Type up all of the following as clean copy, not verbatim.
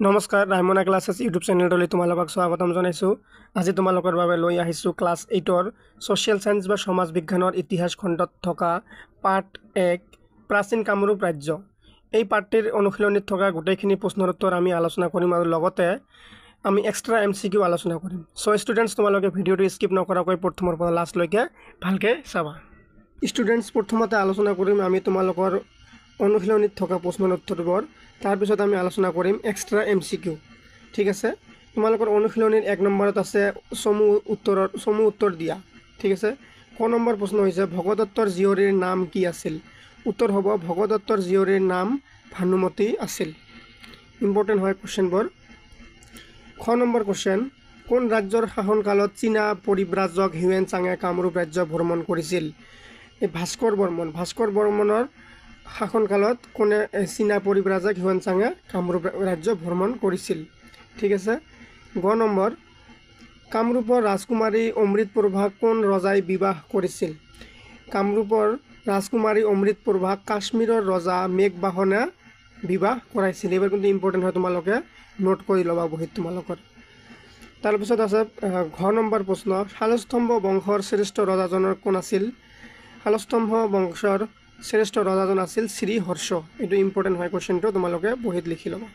নমস্কাৰ Raimona classes YouTube চেনেলটোলৈ তোমালোকক স্বাগতম জনাইছোঁ। আজি তোমালোকৰ বাবে লৈ আহিছোঁ ক্লাছ 8ৰ ছ'চিয়েল ছায়েন্স বা সমাজ বিজ্ঞানৰ ইতিহাস খণ্ডত থকা পাৰ্ট 1 প্ৰাচীন কামৰূপ ৰাজ্য। এই পাৰ্টটিৰ অনুশীলনীত থকা গোটেইখিনি প্ৰশ্নৰ উত্তৰ আমি আলোচনা কৰিম আৰু লগতে আমি এক্সট্ৰা MCQ আলোচনা কৰিম। সো ষ্টুডেণ্টছ, তোমালোকে ভিডিঅ'টো স্কিপ নকৰাকৈ প্ৰথমৰ পৰা লাষ্টলৈকে ভালকৈ চাবা। ষ্টুডেণ্টছ, প্ৰথমতে আলোচনা কৰিম আমি তোমালোকৰ অনুশীলনীত থকা প্ৰশ্নৰ উত্তৰবোৰ। তাৰপিছত আমি আলোচনা কৰিম এক্সট্ৰা MCQ। ঠিক আছে, তোমালোকৰ অনুশীলনীৰ 1 নম্বৰত আছে চমু উত্তৰ দিয়া। ঠিক আছে, ক নম্বৰ প্ৰশ্ন হৈছে ভগদত্তৰ জীয়ৰীৰ নাম কি আছিল? উত্তৰ হ'ব ভগদত্তৰ জীয়ৰীৰ নাম ভানুমতী আছিল। ইম্পৰ্টেণ্ট হয় কুৱেশ্যনবোৰ। খ নম্বৰ কুৱেশ্যন, কোন ৰাজ্যৰ শাসনকালত চীনা পৰিব্ৰাজক হিউৱেন চাঙে কামৰূপ ৰাজ্য ভ্ৰমণ কৰিছিল? এই ভাস্কৰ বৰ্মনৰ শাসনকালত কোনে চীনা পৰিব্ৰাজক হিউৱেন চাঙে কামৰূপ ৰাজ্য ভ্ৰমণ কৰিছিল? ঠিক আছে। গ নম্বৰ, কামৰূপৰ ৰাজকুমাৰী অমৃতপ্ৰভাক কোন ৰজাই বিবাহ কৰিছিল? কামৰূপৰ ৰাজকুমাৰী অমৃতপ্ৰভাক কাশ্মীৰৰ ৰজা মেঘবাহনে বিবাহ কৰাইছিল। এইবাৰ কিন্তু ইম্পৰ্টেণ্ট হয়, তোমালোকে নোট কৰি ল'বা বহীত তোমালোকৰ। তাৰপিছত আছে ঘ নম্বৰ প্ৰশ্ন, শালস্তম্ভ বংশৰ শ্ৰেষ্ঠ ৰজাজনৰ কোন আছিল? শালস্তম্ভ বংশৰ শ্ৰেষ্ঠ ৰজাজন আছিল শ্ৰী হৰ্ষ। এইটো ইম্পৰ্টেণ্ট হয় কুৱেশ্যনটো, তোমালোকে বহীত লিখি ল'বা।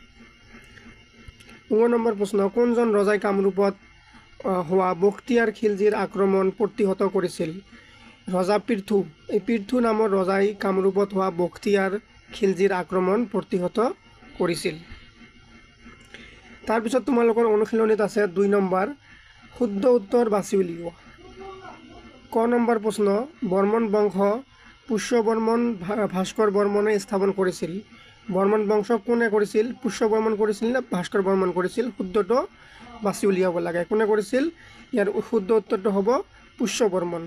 9 নম্বৰ প্ৰশ্ন, কোনজন ৰজাই কামৰূপত হোৱা বখতিয়াৰ খিলজীৰ আক্ৰমণ প্ৰতিহত কৰিছিল? ৰজা পৃথু। এই পৃথু নামৰ ৰজাই কামৰূপত হোৱা বখতিয়াৰ খিলজীৰ আক্ৰমণ প্ৰতিহত কৰিছিল। তাৰপিছত তোমালোকৰ অনুশীলনীত আছে 2 নম্বৰ, শুদ্ধ উত্তৰ বাছি উলিওৱা। ক নম্বৰ প্ৰশ্ন, বৰ্মন বংশ পুষ্যবৰ্মন ভাস্কৰ বৰ্মনে স্থাপন কৰিছিল। বৰ্মন বংশ কোনে কৰিছিল? পুষ্যবৰ্মন কৰিছিল নে ভাস্কৰ বৰ্মন কৰিছিল? শুদ্ধটো বাছি উলিয়াব লাগে। কোনে কৰিছিল? ইয়াৰ শুদ্ধ উত্তৰটো হ'ব পুষ্যবৰ্মন।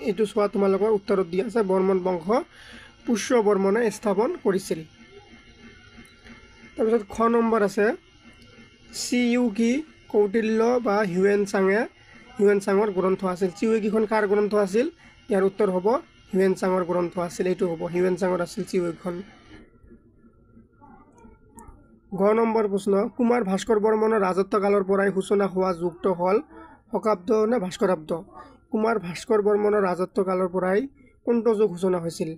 এইটো চোৱা, তোমালোকৰ উত্তৰত দিয়া আছে বৰ্মন বংশ পুষ্যবৰ্মনে স্থাপন কৰিছিল। তাৰপিছত খ নম্বৰ আছে চিউকি কৌটিল্য বা হিউৱেন চাঙৰ গ্ৰন্থ আছিল। চিউকিখন কাৰ গ্ৰন্থ আছিল? ইয়াৰ উত্তৰ হ'ব হিউৱেন চাঙৰ গ্ৰন্থ আছিল। এইটো হ'ব হিউৱেন চাঙৰ আছিল চিউকিখন। গ নম্বৰ প্ৰশ্ন, কুমাৰ ভাস্কৰ বৰ্মনৰ ৰাজত্বকালৰ পৰাই সূচনা হোৱা যুগটো হ'ল শকাব্দ নে ভাস্কৰাব্দ? কুমাৰ ভাস্কৰ বৰ্মনৰ ৰাজত্বকালৰ পৰাই কোনটো যুগ সূচনা হৈছিল?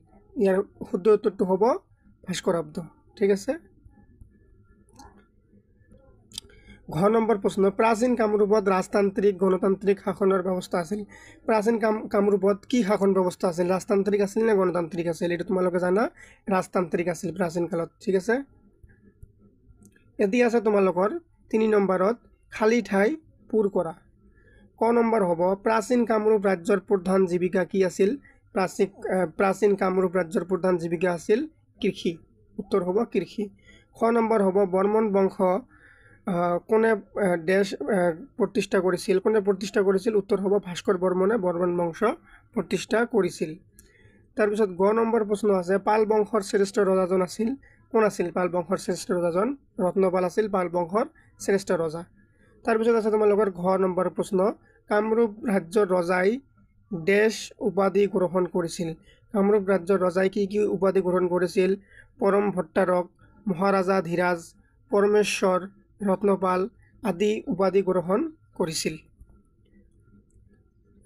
ইয়াৰ শুদ্ধ উত্তৰটো হ'ব ভাস্কৰাব্দ। ঠিক আছে। ঘ নম্বৰ প্ৰশ্ন, প্ৰাচীন কামৰূপত ৰাজতান্ত্ৰিক গণতান্ত্ৰিক শাসনৰ ব্যৱস্থা আছিল। প্ৰাচীন কামৰূপত কি শাসন ব্যৱস্থা আছিল? ৰাজতান্ত্ৰিক আছিল নে গণতান্ত্ৰিক আছিল? এইটো তোমালোকে জানা, ৰাজতান্ত্ৰিক আছিল প্ৰাচীন কালত। ঠিক আছে। এতিয়া আছে তোমালোকৰ 3 নম্বৰত খালী ঠাই পূৰ কৰা। ক নম্বৰ হ'ব প্ৰাচীন কামৰূপ ৰাজ্যৰ প্ৰধান জীৱিকা কি আছিল? প্ৰাচীন কামৰূপ ৰাজ্যৰ প্ৰধান জীৱিকা আছিল কৃষি। উত্তৰ হ'ব কৃষি। খ নম্বৰ হ'ব বৰ্মন বংশ কোনে দেশ প্ৰতিষ্ঠা কৰিছিল? উত্তৰ হ'ব ভাস্কৰ বৰ্মনে বৰ্মন বংশ প্ৰতিষ্ঠা কৰিছিল। তাৰপিছত গ নম্বৰ প্ৰশ্ন আছে পাল বংশৰ শ্ৰেষ্ঠ ৰজাজন আছিল। কোন আছিল পাল বংশৰ শ্ৰেষ্ঠ ৰজাজন? ৰত্নপাল আছিল পাল বংশৰ শ্ৰেষ্ঠ ৰজা। তাৰপিছত আছে তোমালোকৰ ঘ নম্বৰ প্ৰশ্ন, কামৰূপ ৰাজ্যৰ ৰজাই দেশ উপাধি গ্ৰহণ কৰিছিল। কামৰূপ ৰাজ্যৰ ৰজাই কি কি উপাধি গ্ৰহণ কৰিছিল? পৰম ভট্টাৰক, মহাৰাজা ধীৰাজ, পৰমেশ্বৰ, ৰত্নপাল আদি উপাধি গ্ৰহণ কৰিছিল।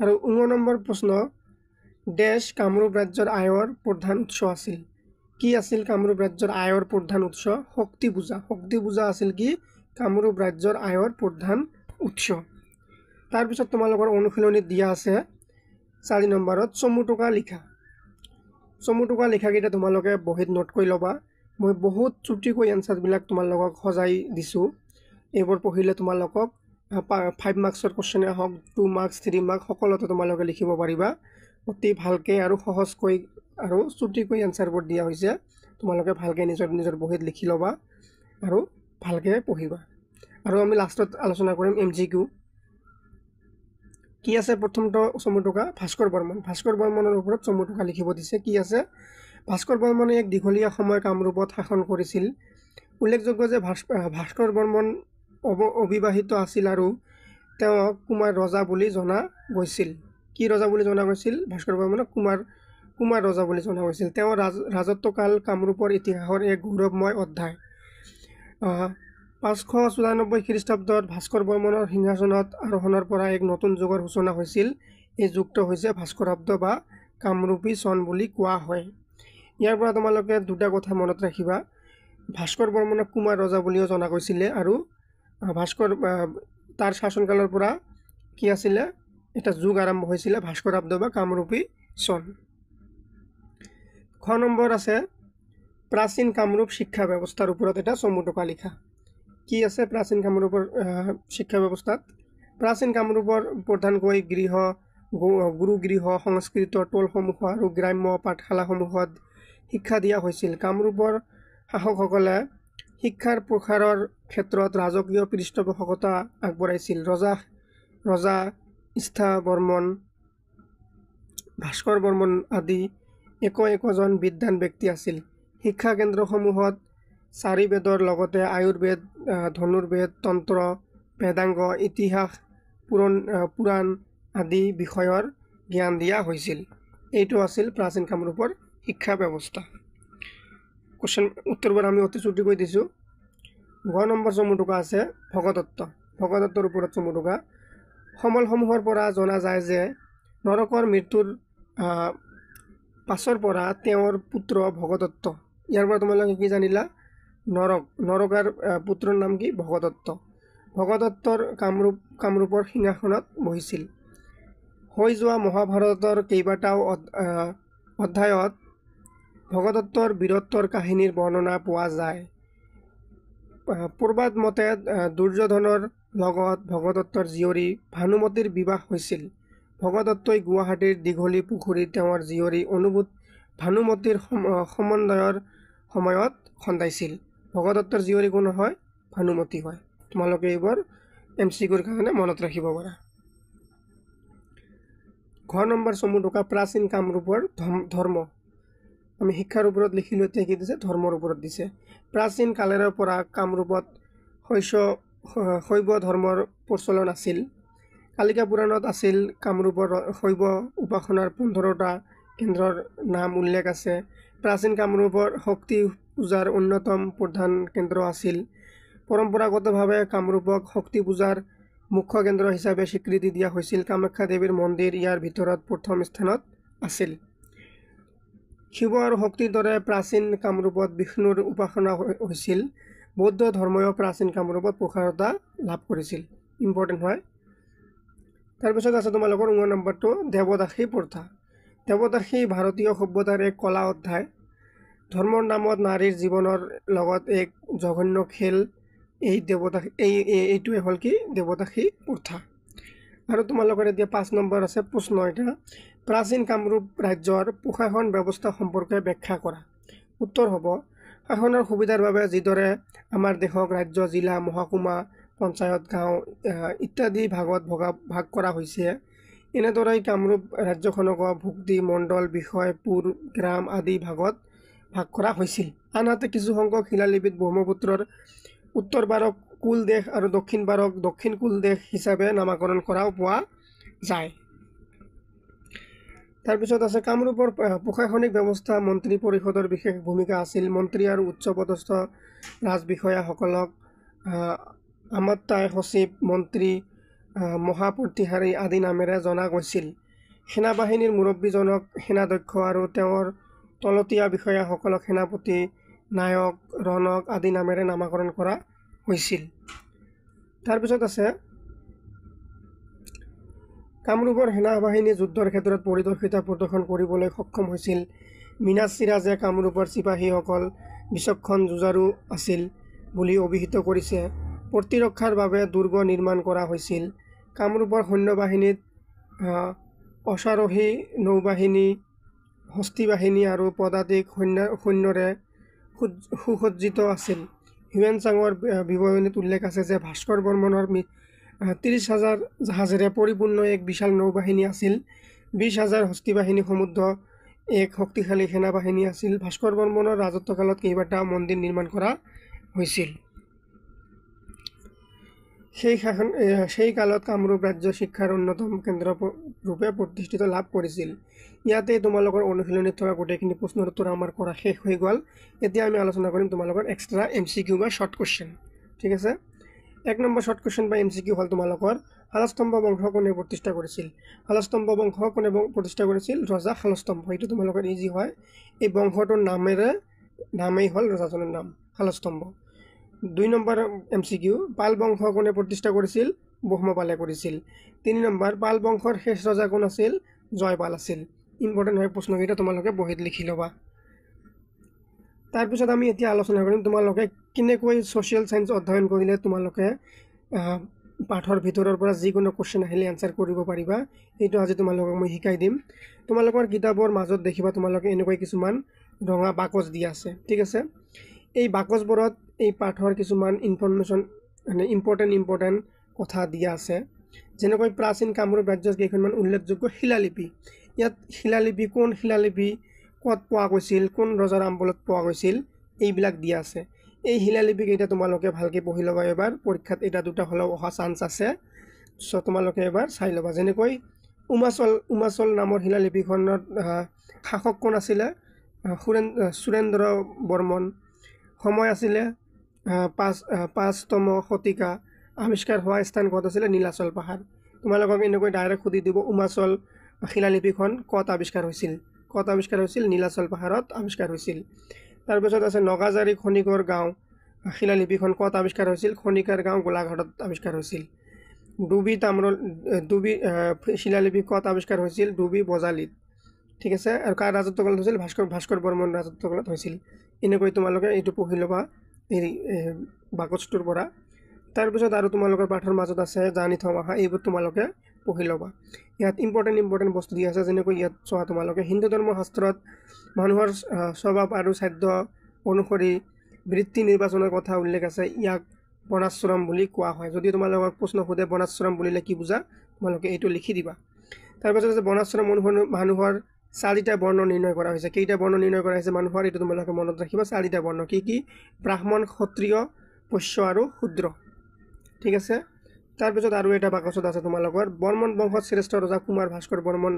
আৰু 19 নম্বৰ প্ৰশ্ন, দেশ কামৰূপ ৰাজ্যৰ আয়ৰ প্ৰধান উৎস আছিল। কি আছিল কামৰূপ ৰাজ্যৰ আয়ৰ প্ৰধান উৎস? শক্তি পূজা। শক্তি পূজা আছিল কি কামৰূপ ৰাজ্যৰ আয়ৰ প্ৰধান উৎস। তাৰপিছত তোমালোকৰ অনুশীলনীত দিয়া আছে 4 নম্বৰত চমু টোকা লিখা। চমু টোকা লিখাকেইটা তোমালোকে বহীত নোট কৰি ল'বা। মই বহুত চুটিকৈ এনচাৰবিলাক তোমালোকক সজাই দিছোঁ। এইবোৰ পঢ়িলে তোমালোকক 5 মাৰ্কছৰ কুৱেশ্যনে হওক, 2 মাৰ্কছ 3 মাৰ্কছ সকলোতে তোমালোকে লিখিব পাৰিবা। অতি ভালকৈ আৰু সহজকৈ আৰু চুটিকৈ এনচাৰবোৰ দিয়া হৈছে। তোমালোকে ভালকৈ নিজৰ বহীত লিখি ল'বা আৰু ভালকৈ পঢ়িবা। আৰু আমি লাষ্টত আলোচনা কৰিম MCQ। কি আছে প্ৰথমটো চমু টোকা? ভাস্কৰ বৰ্মনৰ ওপৰত চমু টোকা লিখিব দিছে। কি আছে? ভাস্কৰ বৰ্মনে এক দীঘলীয়া সময় কামৰূপত শাসন কৰিছিল। উল্লেখযোগ্য যে ভাস্কৰ বৰ্মন অবিবাহিত আছিল আৰু তেওঁক কুমাৰ ৰজা বুলি জনা গৈছিল। কি ৰজা বুলি জনা গৈছিল? ভাস্কৰ বৰ্মনক কুমাৰ ৰজা বুলি জনা গৈছিল। তেওঁৰ ৰাজত্বকাল কামৰূপৰ ইতিহাসৰ এক গৌৰৱময় অধ্যায়। 594 খ্ৰীষ্টাব্দত ভাস্কৰ বৰ্মনৰ সিংহাসনত আৰোহণৰ পৰা এক নতুন যুগৰ সূচনা হৈছিল। এই যুগটো হৈছে ভাস্কৰাব্দ বা কামৰূপী চন বুলি কোৱা হয়। ইয়াৰ পৰা তোমালোকে দুটা কথা মনত ৰাখিবা। ভাস্কৰ বৰ্মনক কুমাৰ ৰজা বুলিও জনা গৈছিলে আৰু তাৰ শাসনকালৰ পৰা কি আছিলে, এটা যুগ আৰম্ভ হৈছিলে ভাস্কৰাব্দ বা কামৰূপী চন। খ নম্বৰ আছে প্ৰাচীন কামৰূপ শিক্ষা ব্যৱস্থাৰ ওপৰত এটা চমু টোকা লিখা। কি আছে প্ৰাচীন কামৰূপৰ শিক্ষা ব্যৱস্থাত? প্ৰাচীন কামৰূপৰ প্ৰধানকৈ গুৰুগৃহ, সংস্কৃত টোলসমূহ আৰু গ্ৰাম্য পাঠশালাসমূহত শিক্ষা দিয়া হৈছিল। কামৰূপৰ শাসকসকলে শিক্ষাৰ প্ৰসাৰৰ ক্ষেত্ৰত ৰাজকীয় পৃষ্ঠপোষকতা আগবঢ়াইছিল। ৰজা ইষ্ঠা বৰ্মন, ভাস্কৰ বৰ্মন আদি একোজন বিদ্বান ব্যক্তি আছিল। শিক্ষা কেন্দ্ৰসমূহত 4 বেদৰ লগতে আয়ুৰ্বেদ, ধনুৰ্বেদ, তন্ত্ৰ, বেদাংগ, ইতিহাস, পুৰাণ আদি বিষয়ৰ জ্ঞান দিয়া হৈছিল। এইটো আছিল প্ৰাচীন কামৰূপৰ শিক্ষা ব্যৱস্থা। উত্তৰবোৰ আমি অতি চুটিকৈ দিছোঁ। গ নম্বৰ চমু টোকা আছে ভগদত্ত। ভগদত্তৰ ওপৰত চমু টোকা। সমলসমূহৰ পৰা জনা যায় যে নৰকৰ মৃত্যুৰ পাছৰ পৰা তেওঁৰ পুত্ৰ ভগদত্ত। ইয়াৰ পৰা তোমালোকে কি জানিলা? নৰকাৰ পুত্ৰৰ নাম কি? ভগদত্ত। ভগদত্তৰ কামৰূপৰ সিংহাসনত বহিছিল। হৈ যোৱা মহাভাৰতৰ কেইবাটাও অধ্যায়ত ভগদত্তৰ বীৰত্বৰ কাহিনীৰ বৰ্ণনা পোৱা যায়। পূৰ্বাত মতে দুৰ্যোধনৰ লগত ভগদত্তৰ জীয়ৰী ভানুমতীৰ বিবাহ হৈছিল। ভগদত্তই গুৱাহাটীৰ দীঘলী পুখুৰীত তেওঁৰ জীয়ৰী ভানুমতীৰ সমন্বয়ৰ সময়ত খন্দাইছিল। ভগদত্তৰ জীয়ৰী কোন হয়? ভানুমতী হয়। তোমালোকে এইবোৰ MCQৰ কাৰণে মনত ৰাখিব পাৰা। ঘ নম্বৰ চমু টোকা প্ৰাচীন কামৰূপৰ ধৰ্ম। আমি শিক্ষাৰ ওপৰত লিখিলোঁ, এতিয়া কি দিছে? ধৰ্মৰ ওপৰত দিছে। প্ৰাচীন কালেৰে পৰা কামৰূপত শৈৱ ধৰ্মৰ প্ৰচলন আছিল। কালিকা পুৰাণত আছিল কামৰূপৰ শৈৱ উপাসনাৰ 15টা কেন্দ্ৰৰ নাম উল্লেখ আছে। প্ৰাচীন কামৰূপৰ শক্তি পূজাৰ অন্যতম প্ৰধান কেন্দ্ৰ আছিল। পৰম্পৰাগতভাৱে কামৰূপক শক্তি পূজাৰ মুখ্য কেন্দ্ৰ হিচাপে স্বীকৃতি দিয়া হৈছিল। কামাখ্যা দেৱীৰ মন্দিৰ ইয়াৰ ভিতৰত প্ৰথম স্থানত আছিল। শিৱ আৰু শক্তিৰ দৰে প্ৰাচীন কামৰূপত বিষ্ণুৰ উপাসনা হৈছিল। বৌদ্ধ ধৰ্মই প্ৰাচীন কামৰূপত প্ৰসাৰতা লাভ কৰিছিল। ইম্পৰ্টেণ্ট হয়। তাৰপিছত আছে তোমালোকৰ 9 নম্বৰটো দেৱদাসী প্ৰথা। দেৱদাসী ভাৰতীয় সভ্যতাৰ এক কলা অধ্যায়। ধৰ্মৰ নামত নাৰীৰ জীৱনৰ লগত এক জঘন্য খেল। এইটোৱে হ'ল কি? দেৱদাসী প্ৰথা। আৰু তোমালোকৰ এতিয়া 5 নম্বৰ আছে প্ৰশ্ন এটা। প্ৰাচীন কামৰূপ ৰাজ্যৰ প্ৰশাসন ব্যৱস্থা সম্পৰ্কে ব্যাখ্যা কৰা। উত্তৰ হ'ব, শাসনৰ সুবিধাৰ বাবে যিদৰে আমাৰ দেশক ৰাজ্য, জিলা, মহকুমা, পঞ্চায়ত, গাঁও ইত্যাদি ভাগ কৰা হৈছে, এনেদৰেই কামৰূপ ৰাজ্যখনক ভুক্তি, মণ্ডল, বিষয়, পুৰ, গ্ৰাম আদি ভাগত ভাগ কৰা হৈছিল। আনহাতে কিছু সংখ্যক শিলালিপিত ব্ৰহ্মপুত্ৰৰ উত্তৰ পাৰক কুল দেশ আৰু দক্ষিণ পাৰক দক্ষিণ কুল দেশ হিচাপে নামাকৰণ কৰাও পোৱা যায়। তাৰপিছত আছে কামৰূপৰ প্ৰশাসনিক ব্যৱস্থা। মন্ত্ৰী পৰিষদৰ বিশেষ ভূমিকা আছিল। মন্ত্ৰী আৰু উচ্চপদস্থ ৰাজবিষয়াসকলক আমোত্তাই, সচিব, মন্ত্ৰী, মহাপ্ৰতিহাৰী আদি নামেৰে জনা গৈছিল। সেনাবাহিনীৰ মুৰব্বীজনক সেনাধ্যক্ষ আৰু তেওঁৰ তলতীয়া বিষয়াসকলক সেনাপতি, নায়ক, ৰণক আদি নামেৰে নামাকৰণ কৰা হৈছিল। তাৰপিছত আছে কামৰূপৰ সেনাবাহিনী যুদ্ধৰ ক্ষেত্ৰত পৰিদৰ্শিতা প্ৰদৰ্শন কৰিবলৈ সক্ষম হৈছিল। মিনাজ চিৰাজে কামৰূপৰ চিপাহীসকল বিচক্ষণ যুঁজাৰু আছিল বুলি অভিহিত কৰিছে। প্ৰতিৰক্ষাৰ বাবে দুৰ্গ নিৰ্মাণ কৰা হৈছিল। কামৰূপৰ সৈন্যবাহিনীত অশ্বাৰোহী নৌবাহিনী, হস্তী বাহিনী আৰু পদাতিক সৈন্যৰে সুসজ্জিত আছিল। হিউৱেন চাঙৰ বিৱৰণীত উল্লেখ আছে যে ভাস্কৰ বৰ্মনৰ 30,000 জাহাজেৰে পৰিপূৰ্ণ এক বিশাল নৌবাহিনী আছিল। 20,000 হস্তী বাহিনী সমৃদ্ধ এক শক্তিশালী সেনাবাহিনী আছিল। ভাস্কৰ বৰ্মনৰ ৰাজত্বকালত কেইবাটাও মন্দিৰ নিৰ্মাণ কৰা হৈছিল। সেই কালত কামৰূপ ৰাজ্য শিক্ষাৰ অন্যতম কেন্দ্ৰ ৰূপে প্ৰতিষ্ঠিত লাভ কৰিছিল। ইয়াতে তোমালোকৰ অনুশীলনীত থকা গোটেইখিনি প্ৰশ্নৰ উত্তৰ আমাৰ কৰা শেষ হৈ গ'ল। এতিয়া আমি আলোচনা কৰিম তোমালোকৰ এক্সট্ৰা MCQ বা শ্বৰ্ট কুৱেশ্যন। ঠিক আছে। 1 নম্বৰ শৰ্ট কুৱেশ্যন বা MCQ হ'ল তোমালোকৰ শালস্তম্ভ বংশ কোনে প্ৰতিষ্ঠা কৰিছিল। শালস্তম্ভ বংশ কোনে প্ৰতিষ্ঠা কৰিছিল? ৰজা শালস্তম্ভ। এইটো তোমালোকৰ ইজি হয়। এই বংশটোৰ নামেই হ'ল ৰজাজনৰ নাম শালস্তম্ভ। 2 নম্বৰ MCQ পাল বংশ কোনে প্ৰতিষ্ঠা কৰিছিল? ব্ৰহ্মপালে কৰিছিল। 3 নম্বৰ পাল বংশৰ শেষ ৰজা কোন আছিল? জয়পাল আছিল। ইম্পৰ্টেণ্ট হয় প্ৰশ্নকেইটা, তোমালোকে বহীত লিখি ল'বা। তাৰপিছত আমি এতিয়া আলোচনা কৰিম তোমালোকে কেনেকৈ ছ'চিয়েল ছায়েন্স অধ্যয়ন কৰিলে তোমালোকে পাঠৰ ভিতৰৰ পৰা যিকোনো কুৱেশ্যন আহিলে এনচাৰ কৰিব পাৰিবা। এইটো আজি তোমালোকক মই শিকাই দিম। তোমালোকৰ কিতাপৰ মাজত দেখিবা তোমালোকে এনেকৈ কিছুমান ৰঙা বাকচ দিয়া আছে, ঠিক আছে। এই বাকচবোৰত এই পাঠৰ কিছুমান ইনফৰমেশ্যন মানে ইম্পৰ্টেণ্ট কথা দিয়া আছে। যেনেকৈ প্ৰাচীন কামৰূপ ৰাজ্যৰ কেইখনমান উল্লেখযোগ্য শিলালিপি। ইয়াত কোন শিলালিপি ক'ত পোৱা গৈছিল, কোন ৰজাৰ আমবলত পোৱা গৈছিল, এইবিলাক দিয়া আছে। এই শিলালিপিকেইটা তোমালোকে ভালকৈ পঢ়ি ল'বা। এবাৰ পৰীক্ষাত এটা দুটা হ'লেও অহা চান্স আছে, চ' তোমালোকে এবাৰ চাই ল'বা। যেনেকৈ উমাচল নামৰ শিলালিপিখনত শাসক কোন আছিলে? সুৰেন্দ্ৰ বৰ্মন। সময় আছিলে 5তম শতিকা। আৱিষ্কাৰ হোৱা স্থান ক'ত আছিলে? নীলাচল পাহাৰ। তোমালোকক এনেকৈ ডাইৰেক্ট সুধি দিব উমাচল শিলালিপিখন ক'ত আৱিষ্কাৰ হৈছিল? নীলাচল পাহাৰত আৱিষ্কাৰ হৈছিল। তাৰপিছত আছে নগাজাৰী খনিকৰ গাঁও শিলালিপিখন ক'ত আৱিষ্কাৰ হৈছিল? খনিকাৰ গাঁও গোলাঘাটত আৱিষ্কাৰ হৈছিল। ডুবি শিলালিপি ক'ত আৱিষ্কাৰ হৈছিল? ডুবি বজালিত, ঠিক আছে। আৰু কাৰ ৰাজত্বকালত হৈছিল? ভাস্কৰ বৰ্মন ৰাজত্বকালত হৈছিল। এনেকৈ তোমালোকে এইটো পঢ়ি ল'বা এই বাকচটোৰ পৰা। তাৰপিছত আৰু তোমালোকৰ পাঠৰ মাজত আছে জানি থম আহা, এইবোৰ তোমালোকে পঢ়ি ল'বা। ইয়াত ইম্পৰ্টেণ্ট বস্তু দিয়া আছে। যেনেকৈ ইয়াত চোৱা তোমালোকে হিন্দু ধৰ্মৰ শাস্ত্ৰত মানুহৰ স্বভাৱ আৰু খাদ্য অনুসৰি বৃত্তি নিৰ্বাচনৰ কথা উল্লেখ আছে। ইয়াক বৰ্ণাশ্ৰম বুলি কোৱা হয়। যদি তোমালোকক প্ৰশ্ন সোধে বৰ্ণাশ্ৰম বুলিলে কি বুজা, তোমালোকে এইটো লিখি দিবা। তাৰপিছত আছে বৰ্ণাশ্ৰম অনুসৰি মানুহৰ 4টা বৰ্ণ নিৰ্ণয় কৰা হৈছে। কেইটা বৰ্ণ নিৰ্ণয় কৰা হৈছে মানুহৰ? এইটো তোমালোকে মনত ৰাখিবা। 4টা বৰ্ণ কি? ব্ৰাহ্মণ, ক্ষত্ৰিয়, বৈশ্য আৰু শূদ্ৰ, ঠিক আছে। তাৰপিছত আৰু এটা বাকচত আছে তোমালোকৰ বৰ্মন বংশত শ্ৰেষ্ঠ ৰজা কুমাৰ ভাস্কৰ বৰ্মন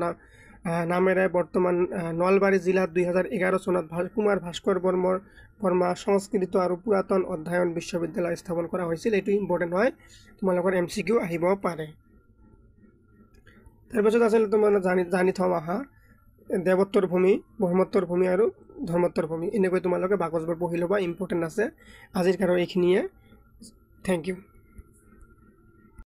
নামেৰে বৰ্তমান নলবাৰী জিলাত 2011 চনত কুমাৰ ভাস্কৰ বৰ্মা সংস্কৃত আৰু পুৰাতন অধ্যয়ন বিশ্ববিদ্যালয় স্থাপন কৰা হৈছিল। এইটো ইম্পৰ্টেণ্ট হয়, তোমালোকৰ MCQ আহিব পাৰে। তাৰপিছত আছিল তোমাৰ জানি থম আহা দেৱত্বৰ ভূমি, ব্ৰহ্মত্বৰ ভূমি আৰু ধৰ্মত্বৰ ভূমি। এনেকৈ তোমালোকে বাকচবোৰ পঢ়ি ল'বা, ইম্পৰ্টেণ্ট আছে। আজিৰ কাৰণে এইখিনিয়ে। Thank U.